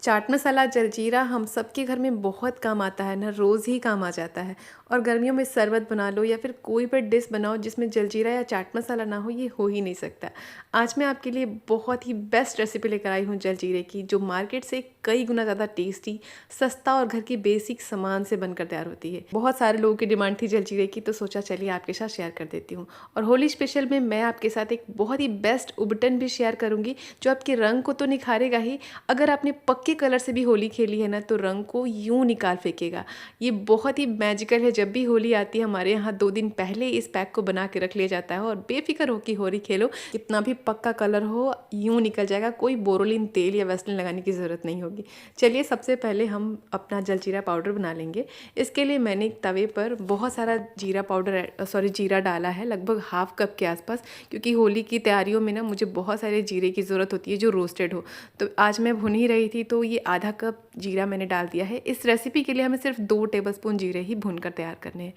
चाट मसाला, जलजीरा हम सबके घर में बहुत काम आता है ना, रोज़ ही काम आ जाता है। और गर्मियों में शरबत बना लो या फिर कोई भी डिश बनाओ जिसमें जलजीरा या चाट मसाला ना हो, ये हो ही नहीं सकता। आज मैं आपके लिए बहुत ही बेस्ट रेसिपी लेकर आई हूँ जलजीरे की, जो मार्केट से कई गुना ज़्यादा टेस्टी, सस्ता और घर की बेसिक सामान से बनकर तैयार होती है। बहुत सारे लोगों की डिमांड थी जलजीरे की, तो सोचा चलिए आपके साथ शेयर कर देती हूँ। और होली स्पेशल में मैं आपके साथ एक बहुत ही बेस्ट उबटन भी शेयर करूँगी, जो आपके रंग को तो निखारेगा ही, अगर आपने पक्के कलर से भी होली खेली है ना, तो रंग को यूं निकाल फेंकेगा। ये बहुत ही मैजिकल है। जब भी होली आती है हमारे यहाँ 2 दिन पहले इस पैक को बना के रख लिया जाता है और बेफिक्र हो कि होली खेलो, कितना भी पक्का कलर हो यूं निकल जाएगा। कोई बोरोलिन तेल या वैसलीन लगाने की ज़रूरत नहीं होगी। चलिए सबसे पहले हम अपना जलजीरा पाउडर बना लेंगे। इसके लिए मैंने एक तवे पर बहुत सारा जीरा डाला है, लगभग हाफ कप के आसपास, क्योंकि होली की तैयारियों में ना मुझे बहुत सारे जीरे की ज़रूरत होती है जो रोस्टेड हो। तो आज मैं भुन ही रही थी, तो ये आधा कप जीरा मैंने डाल दिया है। इस रेसिपी के लिए हमें सिर्फ 2 टेबलस्पून जीरे ही भूनकर तैयार करने हैं।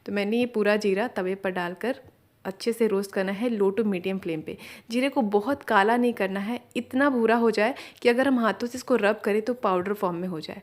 तो मैंने ये पूरा जीरा तवे पर डालकर अच्छे से रोस्ट करना है, लो टू मीडियम फ्लेम पे। जीरे को बहुत काला नहीं करना है, इतना भूरा हो जाए कि अगर हम हाथों से इसको रब करें तो पाउडर फॉर्म में हो जाए।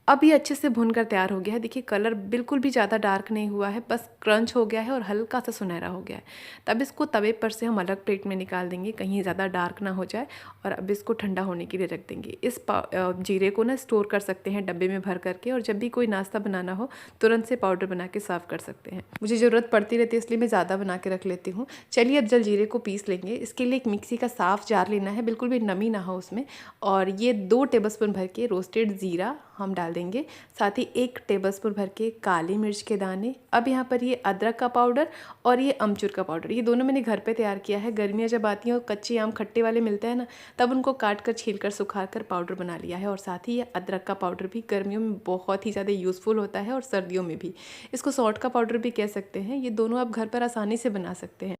अब ये अच्छे से भुनकर तैयार हो गया है। देखिए कलर बिल्कुल भी ज़्यादा डार्क नहीं हुआ है, बस क्रंच हो गया है और हल्का सा सुनहरा हो गया है। तब इसको तवे पर से हम अलग प्लेट में निकाल देंगे, कहीं ज़्यादा डार्क ना हो जाए। और अब इसको ठंडा होने के लिए रख देंगे। इस जीरे को ना स्टोर कर सकते हैं डब्बे में भर करके, और जब भी कोई नाश्ता बनाना हो तुरंत से पाउडर बना के सर्व कर सकते हैं। मुझे ज़रूरत पड़ती रहती है इसलिए मैं ज़्यादा बना के रख लेती हूँ। चलिए अब जलजीरे को पीस लेंगे। इसके लिए एक मिक्सी का साफ़ जार लेना है, बिल्कुल भी नमी ना हो उसमें। और ये 2 टेबलस्पून भर के रोस्टेड ज़ीरा हम डाल देंगे, साथ ही 1 टेबलस्पून भर के काली मिर्च के दाने। अब यहाँ पर ये अदरक का पाउडर और ये अमचूर का पाउडर, ये दोनों मैंने घर पे तैयार किया है। गर्मियाँ जब आती हैं और कच्चे आम खट्टे वाले मिलते हैं ना, तब उनको काट कर छील कर सुखा कर पाउडर बना लिया है। और साथ ही ये अदरक का पाउडर भी गर्मियों में बहुत ही ज़्यादा यूज़फुल होता है और सर्दियों में भी। इसको सौंठ का पाउडर भी कह सकते हैं। ये दोनों आप घर पर आसानी से बना सकते हैं।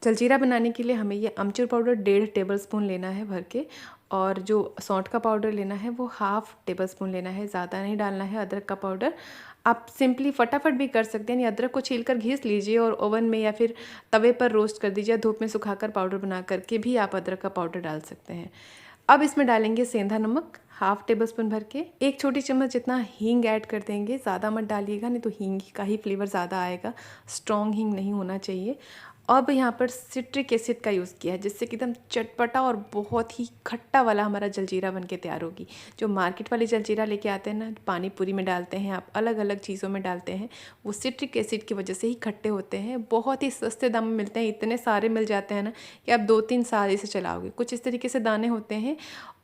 जलजीरा बनाने के लिए हमें ये अमचूर पाउडर 1.5 टेबलस्पून लेना है भर के, और जो सौंठ का पाउडर लेना है वो हाफ़ टेबलस्पून लेना है, ज़्यादा नहीं डालना है। अदरक का पाउडर आप सिंपली फटाफट भी कर सकते हैं, यानी अदरक को छीलकर घिस लीजिए और ओवन में या फिर तवे पर रोस्ट कर दीजिए। धूप में सुखाकर पाउडर बना करके भी आप अदरक का पाउडर डाल सकते हैं। अब इसमें डालेंगे सेंधा नमक हाफ़ टेबलस्पून भर के। 1 छोटी चम्मच जितना हींग ऐड कर देंगे, ज़्यादा मत डालिएगा नहीं तो हींग का ही फ्लेवर ज़्यादा आएगा, स्ट्रॉन्ग हींग नहीं होना चाहिए। अब यहाँ पर सिट्रिक एसिड का यूज़ किया है, जिससे कि एकदम चटपटा और बहुत ही खट्टा वाला हमारा जलजीरा बन के तैयार होगी। जो मार्केट वाली जलजीरा लेके आते हैं ना, पानी पूरी में डालते हैं, आप अलग अलग चीज़ों में डालते हैं, वो सिट्रिक एसिड की वजह से ही खट्टे होते हैं। बहुत ही सस्ते दाम में मिलते हैं, इतने सारे मिल जाते हैं ना कि आप 2-3 साल इसे चलाओगे। कुछ इस तरीके से दाने होते हैं,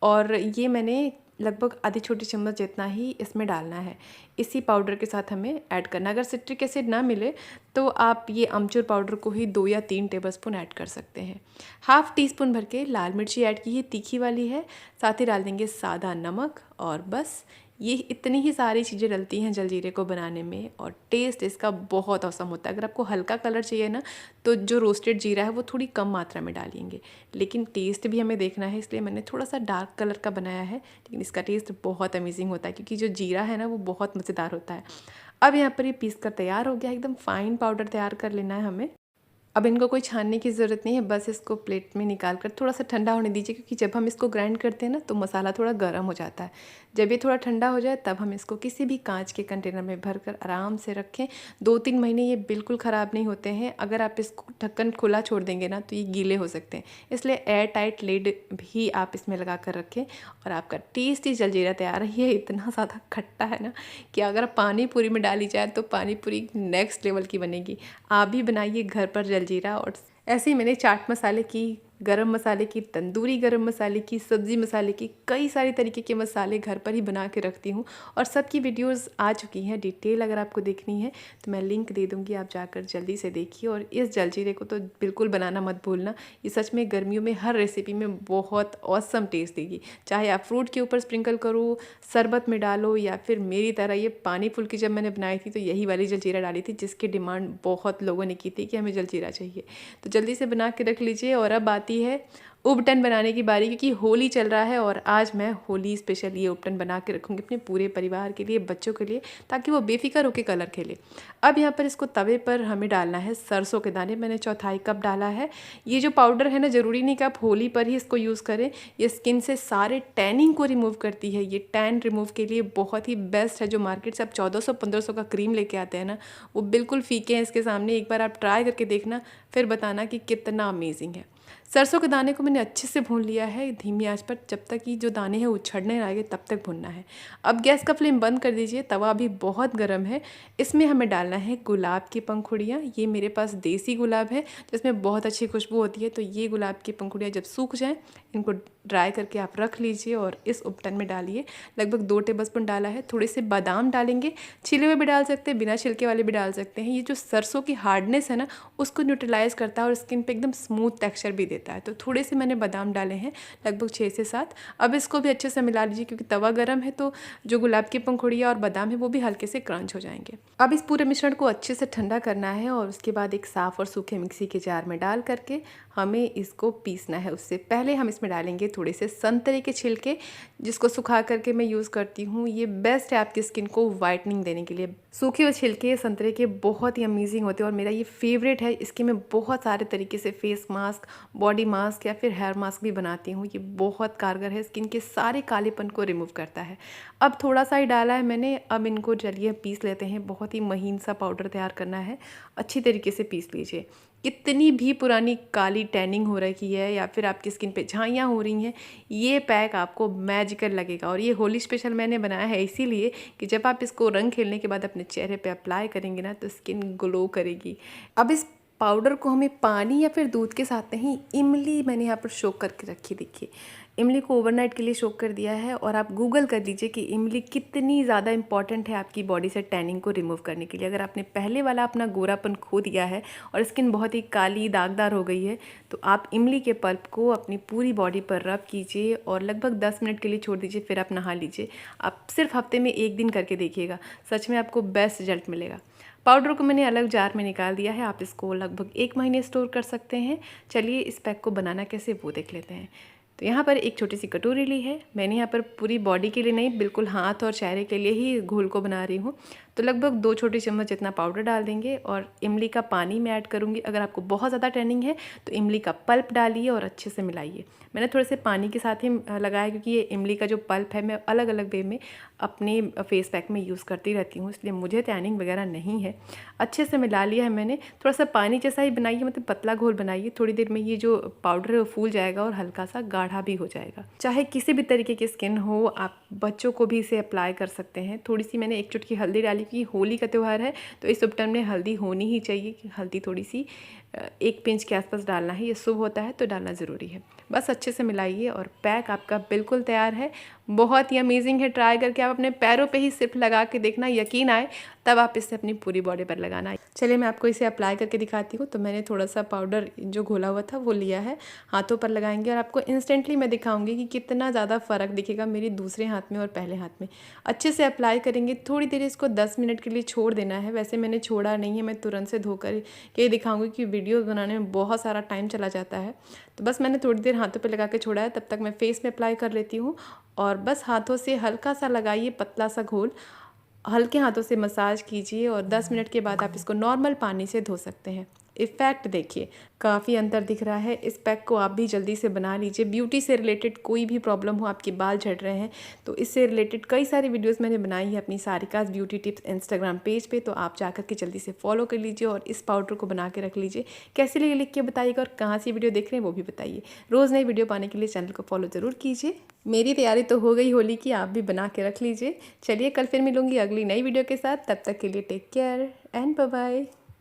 और ये मैंने लगभग आधी छोटी चम्मच जितना ही इसमें डालना है। इसी पाउडर के साथ हमें ऐड करना है। अगर सिट्रिक एसिड ना मिले तो आप ये अमचूर पाउडर को ही 2 या 3 टेबलस्पून ऐड कर सकते हैं। हाफ़ टी स्पून भर के लाल मिर्ची ऐड की है, तीखी वाली है। साथ ही डाल देंगे सादा नमक, और बस ये इतनी ही सारी चीज़ें डलती हैं जलजीरे को बनाने में, और टेस्ट इसका बहुत औसम होता है। अगर आपको हल्का कलर चाहिए ना, तो जो रोस्टेड जीरा है वो थोड़ी कम मात्रा में डालेंगे, लेकिन टेस्ट भी हमें देखना है, इसलिए मैंने थोड़ा सा डार्क कलर का बनाया है। लेकिन इसका टेस्ट बहुत अमेजिंग होता है, क्योंकि जो जीरा है ना वो बहुत मज़ेदार होता है। अब यहाँ पर ये पीस कर तैयार हो गया, एकदम फाइन पाउडर तैयार कर लेना है हमें। अब इनको कोई छानने की ज़रूरत नहीं है, बस इसको प्लेट में निकाल कर थोड़ा सा ठंडा होने दीजिए, क्योंकि जब हम इसको ग्राइंड करते हैं ना तो मसाला थोड़ा गर्म हो जाता है। जब ये थोड़ा ठंडा हो जाए तब हम इसको किसी भी कांच के कंटेनर में भर कर आराम से रखें। 2-3 महीने ये बिल्कुल ख़राब नहीं होते हैं। अगर आप इसको ढक्कन खुला छोड़ देंगे ना तो ये गीले हो सकते हैं, इसलिए एयर टाइट लिड भी आप इसमें लगा कर रखें, और आपका टेस्टी जलजीरा तैयार है। ये इतना ज़्यादा खट्टा है ना कि अगर पानी पूरी में डाली जाए तो पानी पूरी नेक्स्ट लेवल की बनेगी। आप भी बनाइए घर पर जलजीरा। और ऐसे ही मैंने चाट मसाले की, गरम मसाले की, तंदूरी गरम मसाले की, सब्ज़ी मसाले की, कई सारे तरीके के मसाले घर पर ही बना के रखती हूँ, और सबकी वीडियोस आ चुकी हैं डिटेल। अगर आपको देखनी है तो मैं लिंक दे दूँगी, आप जाकर जल्दी से देखिए। और इस जलजीरे को तो बिल्कुल बनाना मत भूलना, ये सच में गर्मियों में हर रेसिपी में बहुत ऑसम टेस्ट देगी। चाहे आप फ्रूट के ऊपर स्प्रिंकल करो, शरबत में डालो, या फिर मेरी तरह ये पानी फुल्की जब मैंने बनाई थी तो यही वाली जलजीरा डाली थी, जिसकी डिमांड बहुत लोगों ने की थी कि हमें जलजीरा चाहिए। तो जल्दी से बना के रख लीजिए। और अब आती आती है उबटन बनाने की बारी, क्योंकि होली चल रहा है और आज मैं होली स्पेशल ये उबटन बना के रखूँगी अपने पूरे परिवार के लिए, बच्चों के लिए, ताकि वो बेफिक्र होकर कलर खेले। अब यहाँ पर इसको तवे पर हमें डालना है सरसों के दाने। मैंने 1/4 कप डाला है। ये जो पाउडर है ना, ज़रूरी नहीं कि आप होली पर ही इसको यूज़ करें। ये स्किन से सारे टैनिंग को रिमूव करती है। ये टैन रिमूव के लिए बहुत ही बेस्ट है। जो मार्केट से आप 1400-1500 का क्रीम लेके आते हैं ना, वो बिल्कुल फीके हैं इसके सामने। एक बार आप ट्राई करके देखना, फिर बताना कि कितना अमेजिंग है। सरसों के दाने को मैंने अच्छे से भून लिया है धीमी आंच पर, जब तक कि जो दाने हैं उछड़ने आएंगे तब तक भूनना है। अब गैस का फ्लेम बंद कर दीजिए। तवा अभी बहुत गर्म है। इसमें हमें डालना है गुलाब की पंखुड़ियाँ। ये मेरे पास देसी गुलाब है जिसमें बहुत अच्छी खुशबू होती है। तो ये गुलाब की पंखुड़ियाँ जब सूख जाएँ, इनको ड्राई करके आप रख लीजिए और इस उपटन में डालिए। लगभग 2 टेबलस्पून डाला है। थोड़े से बादाम डालेंगे, छिले हुए भी डाल सकते हैं, बिना छिलके वाले भी डाल सकते हैं। ये जो सरसों की हार्डनेस है ना, उसको न्यूट्रलाइज करता है और स्किन पे एकदम स्मूथ टेक्सचर भी देता है। तो थोड़े से मैंने बादाम डाले हैं, लगभग 6 से 7। अब इसको भी अच्छे से मिला लीजिए, क्योंकि तवा गर्म है तो जो गुलाब की पंखुड़ियाँ और बादाम है वो भी हल्के से क्रंच हो जाएंगे। अब इस पूरे मिश्रण को अच्छे से ठंडा करना है और उसके बाद एक साफ़ और सूखे मिक्सी के जार में डाल करके हमें इसको पीसना है। उससे पहले हम इसमें डालेंगे थोड़े से संतरे के छिलके, जिसको सुखा करके मैं यूज़ करती हूँ। ये बेस्ट है आपकी स्किन को वाइटनिंग देने के लिए। सूखे हुए छिलके संतरे के बहुत ही अमेजिंग होते हैं और मेरा ये फेवरेट है। इसके मैं बहुत सारे तरीके से फेस मास्क, बॉडी मास्क या फिर हेयर मास्क भी बनाती हूँ। ये बहुत कारगर है, स्किन के सारे कालेपन को रिमूव करता है। अब थोड़ा सा ही डाला है मैंने। अब इनको चलिए पीस लेते हैं। बहुत ही महीन सा पाउडर तैयार करना है, अच्छी तरीके से पीस लीजिए। कितनी भी पुरानी काली टैनिंग हो रही है या फिर आपकी स्किन पे झाइयाँ हो रही हैं, ये पैक आपको मैजिकल लगेगा। और ये होली स्पेशल मैंने बनाया है इसीलिए कि जब आप इसको रंग खेलने के बाद अपने चेहरे पे अप्लाई करेंगे ना, तो स्किन ग्लो करेगी। अब इस पाउडर को हमें पानी या फिर दूध के साथ नहीं, इमली मैंने यहाँ पर सोक करके रखी। देखिए, इमली को ओवरनाइट के लिए सोक कर दिया है। और आप गूगल कर लीजिए कि इमली कितनी ज़्यादा इंपॉर्टेंट है आपकी बॉडी से टैनिंग को रिमूव करने के लिए। अगर आपने पहले वाला अपना गोरापन खो दिया है और स्किन बहुत ही काली दागदार हो गई है, तो आप इमली के पल्प को अपनी पूरी बॉडी पर रब कीजिए और लगभग 10 मिनट के लिए छोड़ दीजिए, फिर आप नहा लीजिए। आप सिर्फ हफ्ते में 1 दिन करके देखिएगा, सच में आपको बेस्ट रिजल्ट मिलेगा। पाउडर को मैंने अलग जार में निकाल दिया है। आप इसको लगभग 1 महीने स्टोर कर सकते हैं। चलिए इस पैक को बनाना कैसे वो देख लेते हैं। तो यहाँ पर एक छोटी सी कटोरी ली है मैंने। यहाँ पर पूरी बॉडी के लिए नहीं, बिल्कुल हाथ और चेहरे के लिए ही घोल को बना रही हूँ। तो लगभग 2 छोटे चम्मच जितना पाउडर डाल देंगे और इमली का पानी मैं ऐड करूँगी। अगर आपको बहुत ज़्यादा टैनिंग है तो इमली का पल्प डालिए और अच्छे से मिलाइए। मैंने थोड़े से पानी के साथ ही लगाया, क्योंकि ये इमली का जो पल्प है मैं अलग अलग वे में अपने फेस पैक में यूज़ करती रहती हूँ, इसलिए मुझे टैनिंग वगैरह नहीं है। अच्छे से मिला लिया है मैंने। थोड़ा सा पानी जैसा ही बनाइए, मतलब पतला घोल बनाइए। थोड़ी देर में ये जो पाउडर है वो फूल जाएगा और हल्का सा गाढ़ा भी हो जाएगा। चाहे किसी भी तरीके की स्किन हो, आप बच्चों को भी इसे अप्लाई कर सकते हैं। थोड़ी सी मैंने 1 चुटकी हल्दी डाली, कि होली का त्यौहार है तो इस उपटन में हल्दी होनी ही चाहिए। कि हल्दी थोड़ी सी 1 पिंच के आसपास डालना है, ये शुभ होता है तो डालना ज़रूरी है। बस अच्छे से मिलाइए और पैक आपका बिल्कुल तैयार है। बहुत ही अमेजिंग है। ट्राई करके आप अपने पैरों पे ही सिर्फ लगा के देखना, यकीन आए तब आप इसे अपनी पूरी बॉडी पर लगाना। चलिए मैं आपको इसे अप्लाई करके दिखाती हूँ। तो मैंने थोड़ा सा पाउडर जो घोला हुआ था वो लिया है, हाथों पर लगाएंगे और आपको इंस्टेंटली मैं दिखाऊंगी कि कितना ज़्यादा फ़र्क दिखेगा मेरी दूसरे हाथ में और पहले हाथ में। अच्छे से अप्लाई करेंगे। थोड़ी देर इसको 10 मिनट के लिए छोड़ देना है। वैसे मैंने छोड़ा नहीं है, मैं तुरंत से धोकर के दिखाऊंगी कि वीडियो बनाने में बहुत सारा टाइम चला जाता है। तो बस मैंने थोड़ी देर हाथों पे लगा के छोड़ा है। तब तक मैं फेस में अप्लाई कर लेती हूँ। और बस हाथों से हल्का सा लगाइए, पतला सा घोल, हल्के हाथों से मसाज कीजिए और 10 मिनट के बाद आप इसको नॉर्मल पानी से धो सकते हैं। इफ़ेक्ट देखिए, काफ़ी अंतर दिख रहा है। इस पैक को आप भी जल्दी से बना लीजिए। ब्यूटी से रिलेटेड कोई भी प्रॉब्लम हो, आपके बाल झड़ रहे हैं, तो इससे रिलेटेड कई सारी वीडियोस मैंने बनाई है अपनी सारिकास ब्यूटी टिप्स इंस्टाग्राम पेज पे, तो आप जाकर के जल्दी से फॉलो कर लीजिए और इस पाउडर को बना के रख लीजिए। कैसे लगे लिख के बताइएगा और कहाँ से वीडियो देख रहे हैं वो भी बताइए। रोज़ नई वीडियो पाने के लिए चैनल को फॉलो ज़रूर कीजिए। मेरी तैयारी तो हो गई होली की, आप भी बना के रख लीजिए। चलिए कल फिर मिलूंगी अगली नई वीडियो के साथ। तब तक के लिए take care and bye bye.